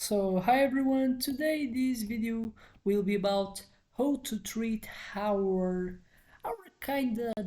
So hi everyone, today this video will be about how to treat our kind of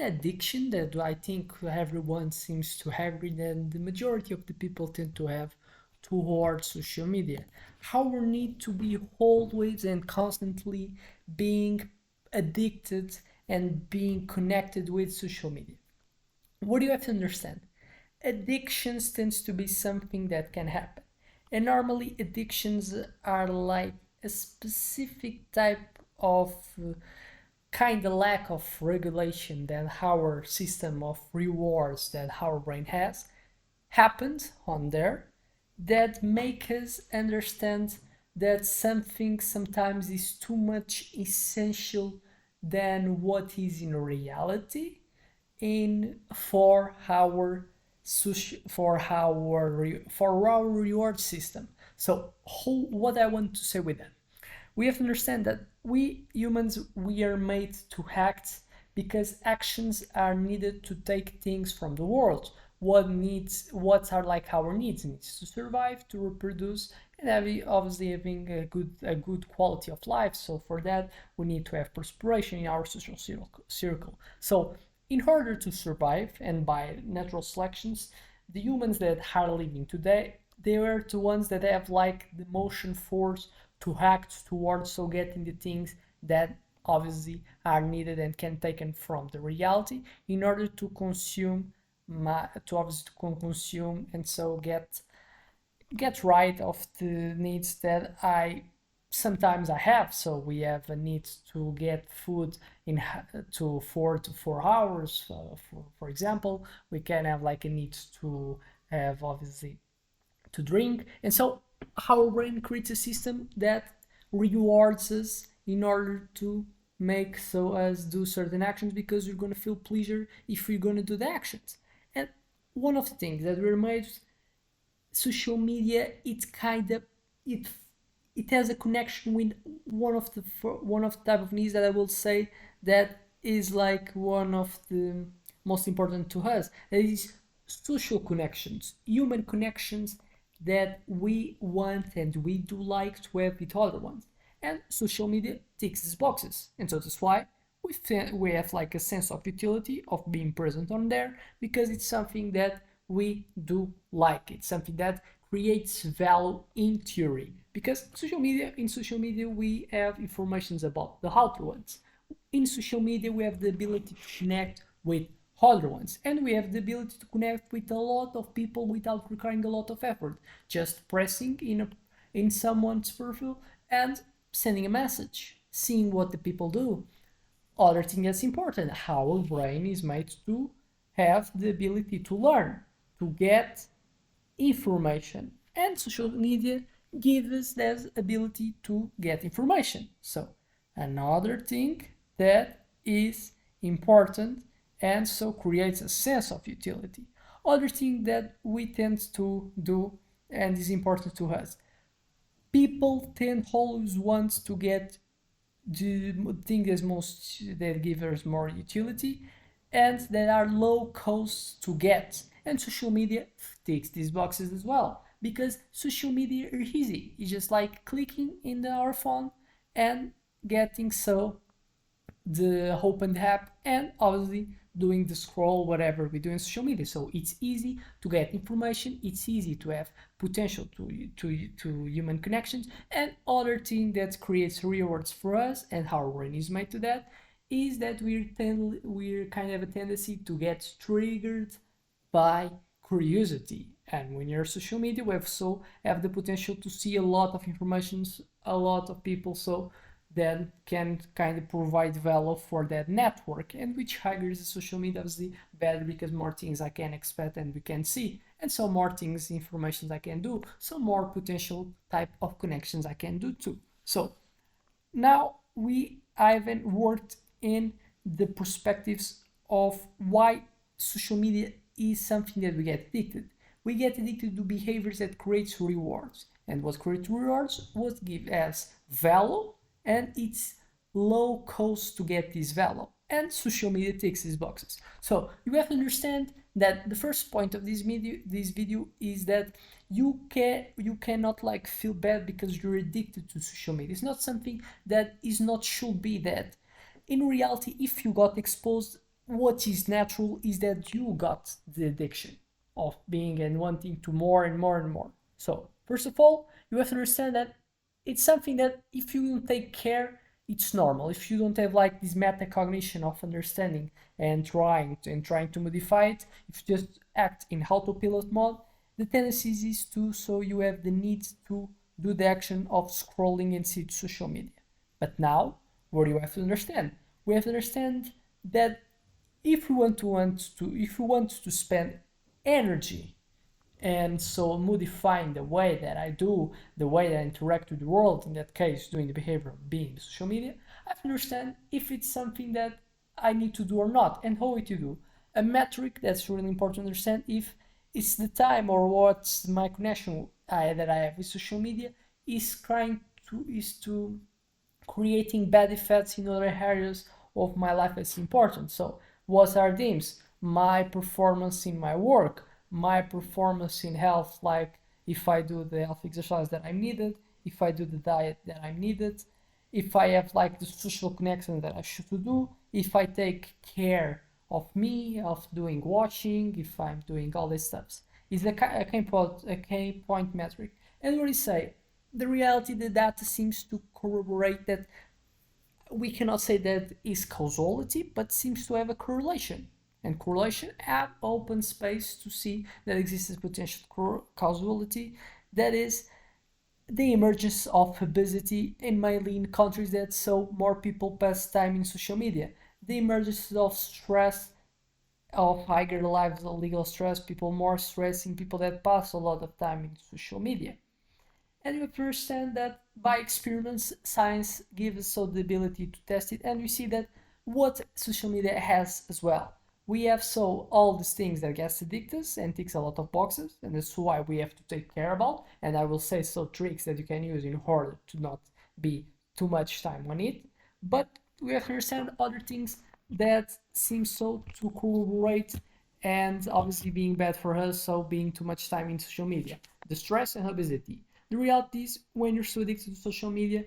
addiction that I think everyone seems to have and the majority of the people tend to have towards social media. How we need to be always and constantly being addicted and being connected with social media. What do you have to understand? Addictions tends to be something that can happen. And normally addictions are like a specific type of kind of lack of regulation that our system of rewards that our brain has happens on there that make us understand that something sometimes is too much essential than what is in reality in for our reward system. So what I want to say with that, we have to understand that we humans we are made to act because actions are needed to take things from the world. What are like our needs to survive, to reproduce, and obviously having a good quality of life. So for that we need to have perspiration in our social circle. So in order to survive, and by natural selections, the humans that are living today, they are the ones that have like the motion force to act towards so getting the things that obviously are needed and can taken from the reality in order to consume to obviously consume and so get rid of the needs that I have. So we have a need to get food in to 4 to 4 hours. For example, we can have like a need to have obviously to drink, and so our brain creates a system that rewards us in order to make so as do certain actions because you're going to feel pleasure if you're going to do the actions. And one of the things that we're made social media, it's kind of it has a connection with one of the type of needs that I will say that is like one of the most important to us. That is social connections, human connections that we want and we do like to have with other ones. And social media ticks these boxes, and so that's why we have like a sense of utility of being present on there because it's something that we do like. It's something that creates value in theory because in social media we have informations about the outer ones. In social media we have the ability to connect with other ones, and we have the ability to connect with a lot of people without requiring a lot of effort, just pressing in someone's profile and sending a message, seeing what the people do. Other thing that's important, our brain is made to have the ability to learn, to get information, and social media gives us that ability to get information. So another thing that is important and so creates a sense of utility. Other thing that we tend to do and is important to us, people tend always want to get the thing that's most that give us more utility and that are low cost to get. And social media ticks these boxes as well because social media are easy. It's just like clicking in our phone and getting so the open the app and obviously doing the scroll whatever we do in social media. So it's easy to get information, it's easy to have potential to human connections. And other thing that creates rewards for us and our brain is made to that is that we're kind of a tendency to get triggered by curiosity. And when you're social media we have the potential to see a lot of information, a lot of people, so then can kind of provide value for that network, and which higher the social media obviously better because more things I can expect and we can see, and so more things information I can do, so more potential type of connections I can do too. So now I've worked in the perspectives of why social media is something that we get addicted. We get addicted to behaviors that creates rewards, and what creates rewards, what give us value, and it's low cost to get this value. And social media ticks these boxes. So you have to understand that the first point of this video is that you cannot like feel bad because you're addicted to social media. It's not something that is not should be that. In reality, if you got exposed, what is natural is that you got the addiction of being and wanting to more and more and more. So first of all, you have to understand that it's something that if you don't take care, it's normal. If you don't have like this metacognition of understanding and trying to modify it, if you just act in autopilot mode, the tendency is to so you have the need to do the action of scrolling and see social media. But now, what do you have to understand? We have to understand that if we want to spend energy and so modifying the way that I do, the way that I interact with the world, in that case, doing the behavior of being social media, I have to understand if it's something that I need to do or not, and how to do. A metric that's really important to understand if it's the time or what's my connection that I have with social media is to creating bad effects in other areas of my life that's important. So, what are themes? My performance in my work, my performance in health, like if I do the health exercise that I'm needed, if I do the diet that I'm needed, if I have like the social connection that I should do, if I take care of me, of doing watching, if I'm doing all these stuffs. Is a key point metric. And what do you say? The reality, the data seems to corroborate that we cannot say that is causality, but seems to have a correlation. And correlation have open space to see that exists potential causality, that is the emergence of obesity in mainly in countries that saw more people pass time in social media, the emergence of stress, of higher lives of legal stress, people more stressing, people that pass a lot of time in social media. And you understand that by experience, science gives us so the ability to test it, and we see that what social media has as well. We have so all these things that gets addicted and ticks a lot of boxes, and that's why we have to take care about. And I will say so tricks that you can use in order to not be too much time on it. But we have to understand other things that seem so to corroborate and obviously being bad for us, so being too much time in social media. The stress and obesity. The reality is when you're so addicted to social media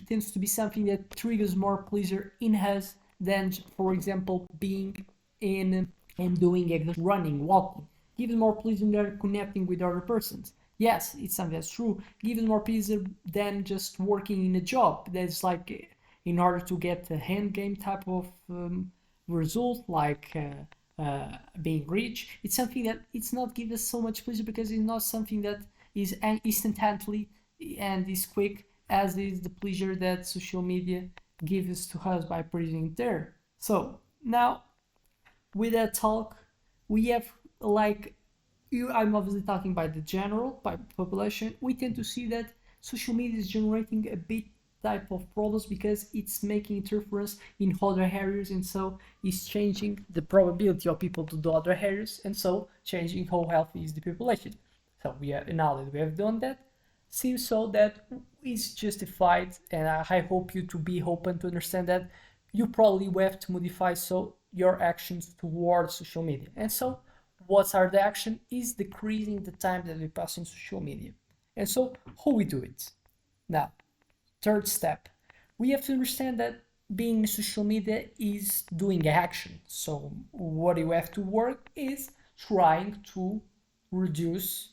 tends to be something that triggers more pleasure in us than, for example, being in and doing running, walking. Gives more pleasure than connecting with other persons. Yes, it's something that's true. Gives more pleasure than just working in a job. That's like in order to get a hand game type of result, like being rich. It's something that it's not give us so much pleasure because it's not something that is instantaneously and is quick as is the pleasure that social media gives to us by putting it there. So now with that talk, we have like I'm obviously talking by the general, by population. We tend to see that social media is generating a bit type of problems because it's making interference in other areas, and so it's changing the probability of people to do other areas, and so changing how healthy is the population. So now that we have done that, seems so that is justified, and I hope you to be open to understand that you probably will have to modify so your actions towards social media. And so what are the action is decreasing the time that we pass in social media. And so how we do it? Now, third step, we have to understand that being in social media is doing action. So what you have to work is trying to reduce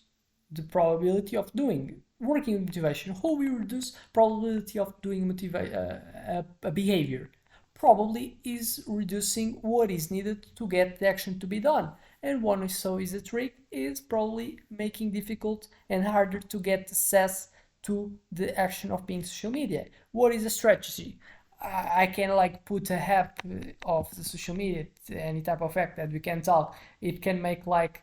the probability of doing working motivation. How we reduce probability of doing a behavior? Probably is reducing what is needed to get the action to be done. And one so is a trick is probably making difficult and harder to get access to the action of being social media. What is a strategy? I can like put a app of the social media, any type of app that we can talk. It can make like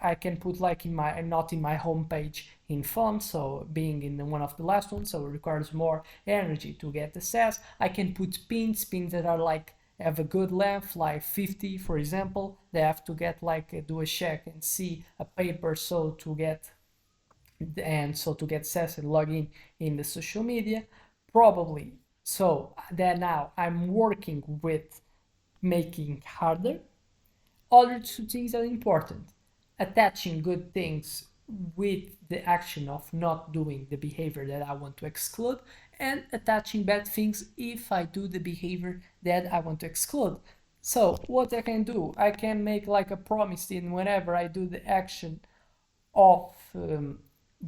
I can put like in my not in my home page in font, so being in one of the last ones, so it requires more energy to get access. I can put pins that are like have a good length, like 50 for example. They have to get like do a check and see a paper, so to get access and log in the social media probably. So that now I'm working with making harder. Other two things are important: attaching good things with the action of not doing the behavior that I want to exclude, and attaching bad things if I do the behavior that I want to exclude. So what I can do, I can make like a promise in whenever I do the action of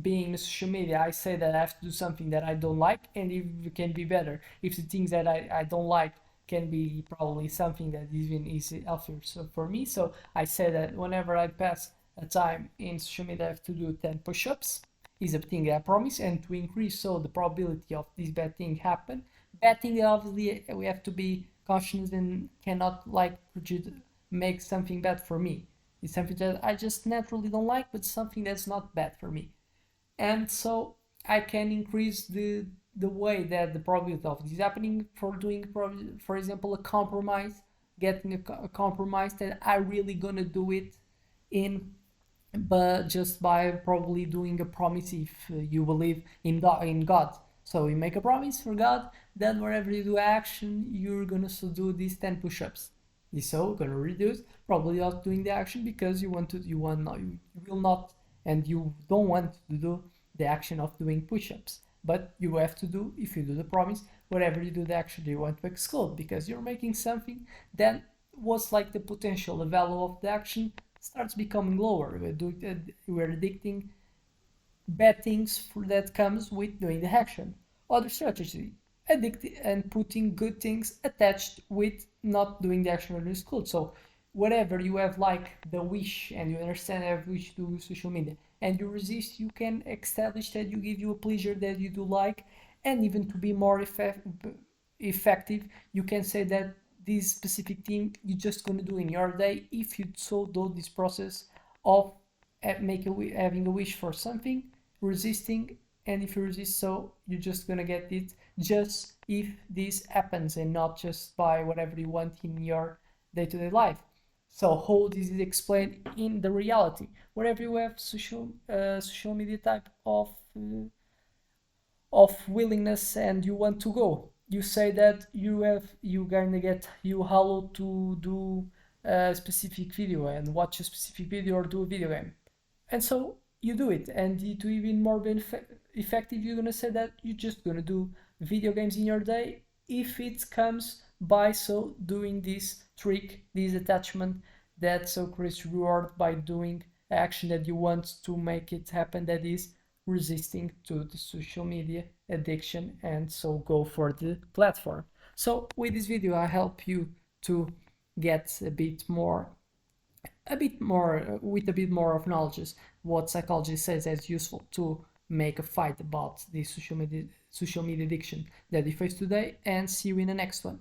being in social media, I say that I have to do something that I don't like, and if it can be better, if the things that I don't like can be probably something that even is healthier so for me. So I say that whenever I pass a time in social media, I have to do 10 push-ups. Is a thing I promise, and to increase so the probability of this bad thing happen. Bad thing, obviously, we have to be cautious and cannot like make something bad for me. It's something that I just naturally don't like, but something that's not bad for me. And so I can increase the way that the probability of this happening for doing, for example, a compromise, getting a compromise that I really gonna do it in, but just by probably doing a promise if you believe in God. So you make a promise for God, then wherever you do action, you're gonna do these 10 push-ups. So gonna reduce probably not doing the action because you will not, and you don't want to do the action of doing push-ups. But you have to do, if you do the promise, whatever you do the action you want to exclude, because you're making something, then what's like the potential, the value of the action starts becoming lower. We're addicting bad things that comes with doing the action. Other strategy, addict and putting good things attached with not doing the action on the school. So whatever you have like the wish and you understand every wish to do social media and you resist, you can establish that you give you a pleasure that you do like, and even to be more effective, you can say that this specific thing you're just going to do in your day if you so do this process of having a wish for something, resisting, and if you resist, so you're just gonna get it just if this happens and not just by whatever you want in your day-to-day life. So how this is explained in the reality, wherever you have social media type of willingness and you want to go, you say that you gonna get you how to do a specific video and watch a specific video or do a video game, and so you do it, and to even more effective, you're gonna say that you're just gonna do video games in your day if it comes by so doing this trick, this attachment that so creates reward by doing action that you want to make it happen, that is resisting to the social media addiction, and so go for the platform. So with this video I help you to get a bit more with a bit more of knowledge what psychology says as useful to make a fight about the social media addiction that we face today, and see you in the next one.